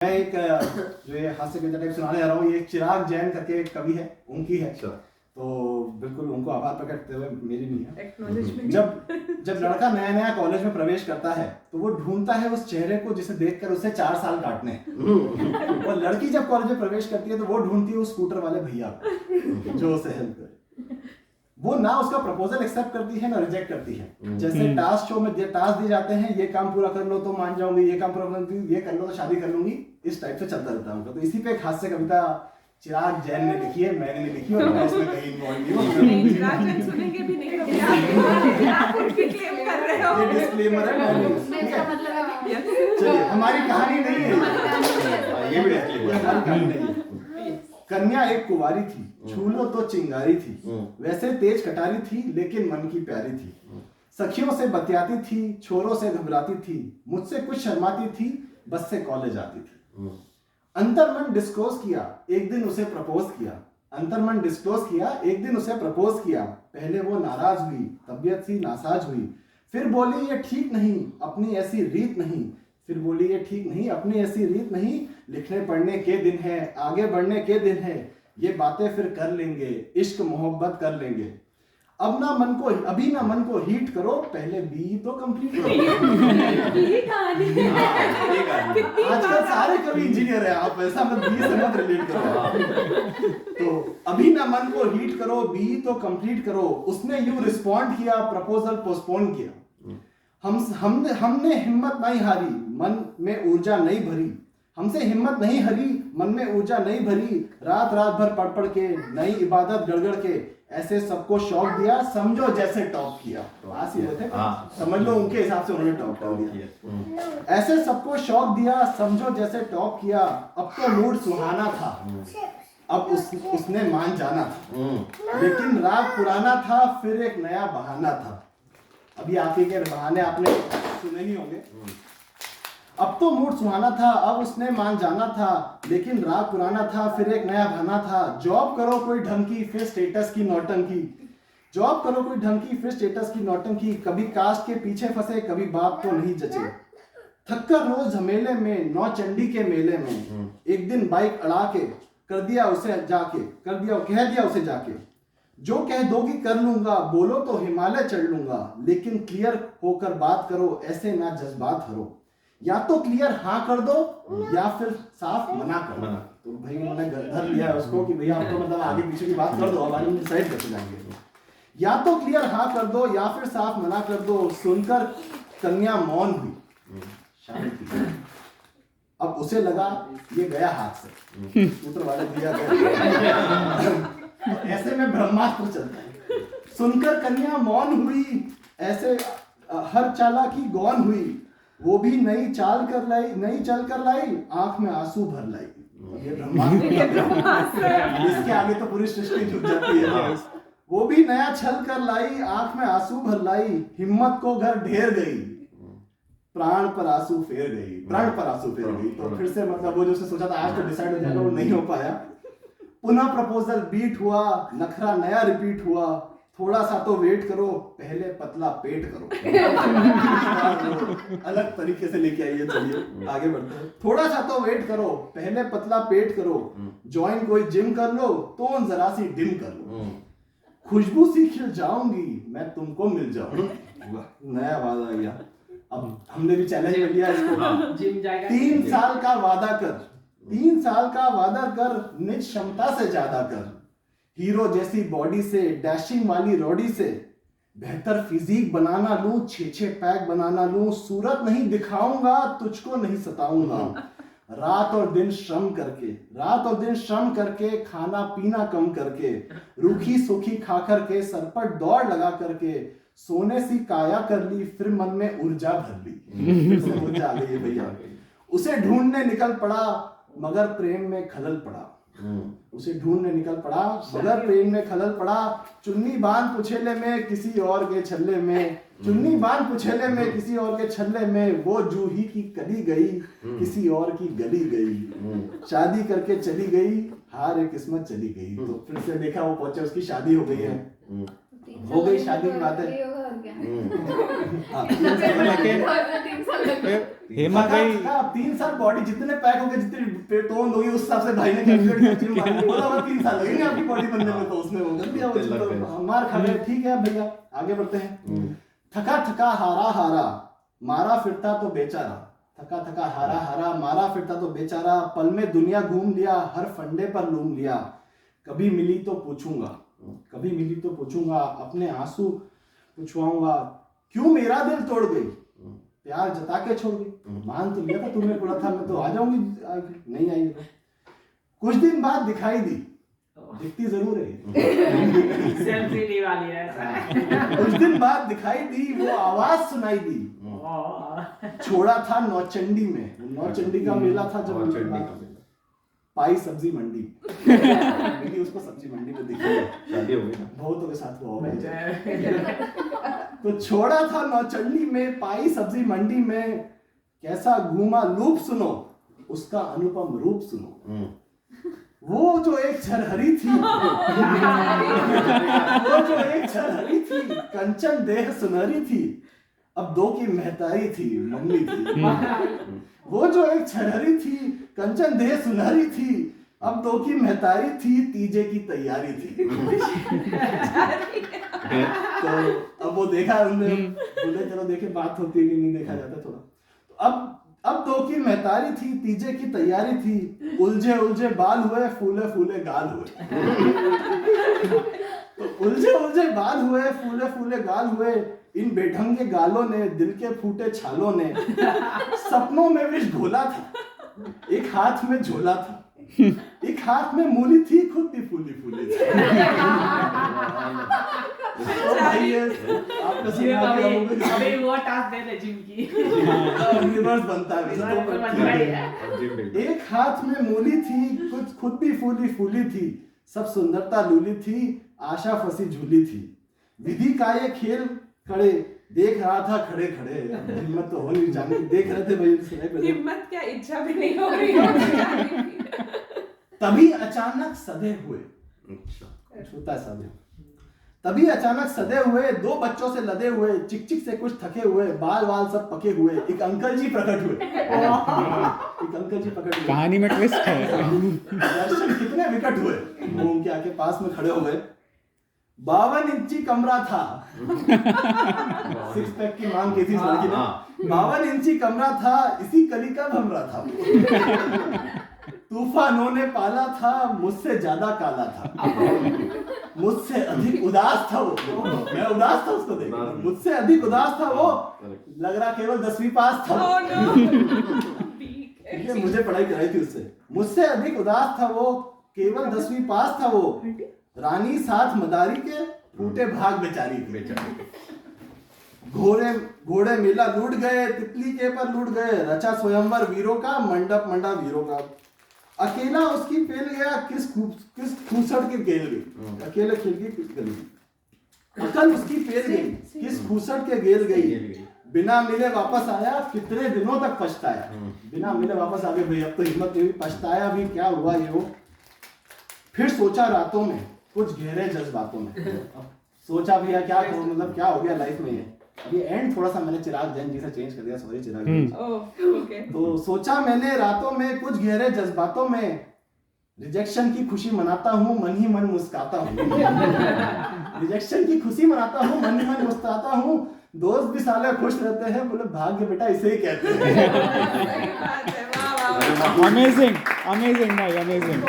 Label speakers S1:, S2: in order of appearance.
S1: मैं एक जो ये हास्य कविता टाइप सुनाने जा रहा हूँ, ये चिराग जैन करके एक कवि है, उनकी है। तो बिल्कुल उनको आभार प्रकट करते हुए, मेरी नहीं है। जब लड़का नया नया कॉलेज में प्रवेश करता है तो वो ढूंढता है उस चेहरे को जिसे देखकर उसे 4 साल काटने हैं। और लड़की जब कॉलेज में प्रवेश करती है तो वो ढूंढती है उस स्कूटर वाले भैया को जो उसे हेल्प करे। वो ना उसका प्रपोजल एक्सेप्ट करती है ना रिजेक्ट करती है। जैसे टास्क शो में टास्क दिए जाते हैं, ये काम पूरा कर लो तो मान जाऊंगी, ये काम पूरा कर लो, ये कर लो तो शादी कर लूंगी, इस टाइप से चलता रहता है। तो इसी पे एक हास्य कविता चिराग जैन ने लिखी है, मैंने नहीं लिखी, और मैं इसमें कहीं इन्वॉल्व नहीं हूं।
S2: चिराग जैन सुनेंगे भी नहीं तो आप उनकी क्लेम कर रहे हो।
S1: ये डिस्क्लेमर है। चलिए, हमारी कहानी नहीं है, ये भी हमारी कहानी नहीं है। कन्या एक कुंवारी थी, छूलो तो चिंगारी थी, वैसे तेज कटारी थी लेकिन मन की प्यारी थी। सखियों से बतियाती थी, छोरों से घबराती थी, मुझसे कुछ शर्माती थी, बस से कॉलेज आती थी। अंतर्मन डिस्क्लोज किया, एक दिन उसे प्रपोज किया। अंतर्मन डिस्क्लोज किया, एक दिन उसे प्रपोज किया। पहले वो नाराज हुई, तबीयत सी नासाज हुई, फिर बोली ये ठीक नहीं, अपनी ऐसी रीत नहीं। फिर बोली ये ठीक नहीं, अपनी ऐसी रीत नहीं, लिखने पढ़ने के दिन है, आगे बढ़ने के दिन है, ये बातें फिर कर लेंगे, इश्क मोहब्बत कर लेंगे। अभी ना मन को हीट करो, पहले बी तो कंप्लीट करो। आजकल सारे कवि इंजीनियर है, आप ऐसा मत बी से मत रिलेट करो। तो अभी ना मन को हीट करो, बी तो कंप्लीट करो। उसने यूं रिस्पॉन्ड किया, प्रपोजल पोस्टपोन किया। हमने हिम्मत नहीं हारी, मन में ऊर्जा नहीं भरी। हमसे हिम्मत नहीं हरी, मन में ऊर्जा नहीं भरी। रात रात भर पढ़ के, नई इबादत गड़गड़ के, ऐसे सबको शौक दिया, समझो जैसे टॉप किया। तो आज ही थे, समझ लो उनके हिसाब से उन्होंने टॉप किया। ऐसे सबको शौक दिया, समझो जैसे टॉप किया। अब तो मूड सुहाना था, अब उसने मान जाना था, लेकिन राग पुराना था, फिर एक नया बहाना था। अभी आप ही के बहाने आपने सुने नहीं होंगे। अब तो मूड सुहाना था, अब उसने मान जाना था, लेकिन राग पुराना था, फिर एक नया बहाना था। जॉब करो कोई ढंग की, फिर स्टेटस की नौटंकी। जॉब करो कोई ढंग की, फिर स्टेटस की नौटंकी। कभी कास्ट के पीछे फंसे, कभी बाप को नहीं जचे। थककर रोज झमेले में, नौ चंडी के मेले में, एक दिन बाइक अड़ा के कह दिया उसे जाके, जो कह दोगी कर लूंगा, बोलो तो हिमालय चढ़ लूंगा, लेकिन क्लियर होकर बात करो, ऐसे ना जज्बात हरो। या तो क्लियर हाँ कर दो, या फिर साफ मना कर दो। तो भाई उन्होंने धर लिया है उसको कि भैया आप तो मतलब आगे पीछे की बात कर दो, अब आगे डिसाइड करते जाएंगे। या तो क्लियर हाँ कर दो, या फिर साफ मना कर दो। सुनकर कन्या मौन हुई, शांति। अब उसे लगा ये गया हाथ से, पुत्र वाले दिया गया। ऐसे में ब्रह्मास्त्र चलता है। सुनकर कन्या मौन हुई, ऐसे हर चालाकी गौन हुई। वो भी नई चल कर लाई, आंख में आंसू भर लाई। ये ब्रह्मास्त्र है। इसके आगे तो पूरी सृष्टि झुक जाती है। वो भी नया छल कर लाई, आंख में आंसू भर लाई। हिम्मत को घर ढेर गई, प्राण पर आंसू फेर गई। तो फिर से मतलब वो जो उसने सोचा था आज तो डिसाइड हो जाएगा, वो नहीं हो पाया। पुनः प्रपोजल बीट हुआ, नखरा नया रिपीट हुआ। थोड़ा सा तो वेट करो, पहले पतला पेट करो। अलग तरीके से लेके आइए, चलिए आगे बढ़ते हैं। थोड़ा सा तो वेट करो, पहले पतला पेट करो। ज्वाइन कोई जिम कर लो, टोन जरा सी डिम कर लो। खुशबू सी खिल जाऊंगी, मैं तुमको मिल जाऊंगा। नया वादा गया। अब हमने भी चैलेंज कर लिया इसको। 3 साल का वादा कर, 3 साल का वादा कर, निज क्षमता से ज्यादा कर। हीरो जैसी बॉडी से, डैशिंग वाली रॉडी से, बेहतर फिजिक बनाना लूं, 6 पैक बनाना लूं। सूरत नहीं दिखाऊंगा, तुझको नहीं सताऊंगा। रात और दिन श्रम करके, खाना पीना कम करके, रूखी सूखी खा करके, सर पर दौड़ लगा करके, सोने सी काया कर ली, फिर मन में ऊर्जा भर ली। ऊर्जा आ गई भैया। उसे ढूंढने निकल पड़ा, मगर प्रेम में खलल पड़ा। चुन्नी बांध पुछेले में, किसी और के छल्ले में, वो जूही की कली गई, किसी और की गली गई। शादी करके चली गई, हार किस्मत चली गई। तो फिर से देखा वो पहुंचे, उसकी शादी हो गई है। हो गई शादी की बात है। हाँ, 3 साल
S3: लेकिन हेमा गई
S1: 3 साल बॉडी जितने पैक हो गए, जितनी तोंद होगी उस हिसाब से भाई ने कैलकुलेट किया, जिम मार बोला हुआ 3 साल लगेंगे आपकी बॉडी बनने में, तो उसने वो कर दिया, वो तो मार खा गए। ठीक है भैया आगे बढ़ते हैं। थका थका हारा हारा मारा फिरता तो बेचारा, थका थका हारा हारा मारा फिरता तो बेचारा, पल में दुनिया घूम लिया हर फंडे पर लूम लिया, कभी मिली तो पूछूंगा, कभी मिली तो पूछूंगा, अपने आंसू पुछवाऊंगा, क्यों मेरा दिल तोड़ गई, प्यार जता के छोड़ गई, मान तो लिया था तुमने, बोला था मैं तो आ जाऊंगी, नहीं आई। कुछ दिन बाद दिखाई दी, दिखती जरूर है
S4: सेल्फी वाली है।
S1: कुछ दिन बाद दिखाई दी, वो आवाज सुनाई दी, छोड़ा था नौचंडी में, नौचंडी का मेला था जब पाई सब्जी मंडी क्योंकि उसको सब्जी मंडी में दिखी है,
S5: शादी हो गई ना,
S1: बहुतों के साथ हुआ होगा। तो छोड़ा था नौचंडी में पाई सब्जी मंडी में, कैसा घूमा लूप सुनो, उसका अनुपम रूप सुनो, वो जो एक छरहरी थी वो जो एक छरहरी थी, कंचन देह सुनहरी थी, अब 2 की महतारी थी, मम्मी थी। वो जो एक छरहरी थी, कंचन देह सुनहरी थी, अब 2 की महतारी थी, तीजे की तैयारी थी। तो अब वो देखा उन्होंने, बोले चलो देखे बात होती है कि नहीं देखा जाता थोड़ा। तो अब 2 की महतारी थी, तीजे की तैयारी थी, उलझे उलझे बाल हुए, फूले फूले गाल हुए। तो उलझे उलझे बाल हुए, फूले फूले गाल हुए, इन बेढंगे गालों ने, दिल के फूटे छालों ने, सपनों में विष घोला था, एक हाथ में झोला था, एक हाथ में मूली थी, खुद भी फूली फूली थी। तो भाई आपने सुना कि
S4: अभी वो टास्क दे दे जिम की,
S1: रिवर्स बनता है वैसे तो
S4: बनता ही है।
S1: एक हाथ में मूली थी, कुछ खुद भी फूली फूली थी, सब सुंदरता लूली थी, आशा फंसी झूली थी, विधि का ये खेल खड़े देख रहा था खड़े खड़े, हिम्मत तो हो नहीं जानी, देख रहे थे भाई,
S2: हिम्मत क्या, इच्छा भी नहीं हो रही है।
S1: तभी अचानक सदे हुए, छोटा सदे, तभी अचानक सदे हुए, 2 बच्चों से लदे हुए, चिक चिक से कुछ थके हुए, बाल वाल सब पके हुए, एक अंकल जी प्रकट हुए। एक अंकल जी प्रकट हुए,
S3: कहानी में ट्विस्ट है।
S1: दर्शन कितने विकट हुए, वो उनके आके पास में खड़े हो गए। 52 इंची कमरा था, 6 पैक की मांग की थी इस लड़की ने, 52 इंची कमरा था, इसी कली का भमरा था, तूफानों ने पाला था, मुझसे ज्यादा काला था, मुझसे अधिक उदास था वो, मैं उदास था उसको देख, मुझसे अधिक उदास था वो, लग रहा केवल 10वीं पास था, ये मुझे पढ़ाई कराई थी उससे, मुझसे अधिक उदास था वो, केवल 10वीं पास था वो, रानी साथ मदारी के, टूटे भाग बेचारी, घोड़े मेला लूट गए, तितली के पर लूट गए, रचा स्वयंवर वीरों का, मंडप मंडा वीरों का, अकेला उसकी फेल गया, किस खूसड़ के गेल गई, अकेले खेल गई, अकल उसकी फेल गई, किस खूसड़ के गेल गई, बिना मिले वापस आया, कितने दिनों तक पछताया, बिना मिले वापस आ गए भाई, अब तो हिम्मत नहीं हुई, पछताया भी, क्या हुआ ये वो, फिर सोचा रातों में कुछ गहरे जज्बातों में, अब सोचा भैया क्या मतलब क्या हो गया लाइफ में, ये अभी एंड थोड़ा सा मैंने चिराग जैन जी से चेंज कर दिया, सॉरी चिराग जैन जी। तो सोचा मैंने रातों में कुछ गहरे जज्बातों में, रिजेक्शन की खुशी मनाता हूँ, मन ही मन मुस्काता हूँ, रिजेक्शन की खुशी मनाता हूँ, मन ही मन मुस्काता हूँ, दोस्त भी साले खुश रहते हैं, बोले भाग्य बेटा इसे ही कहते हैं।
S3: अमेजिंग अमेजिंग भाई, अमेजिंग।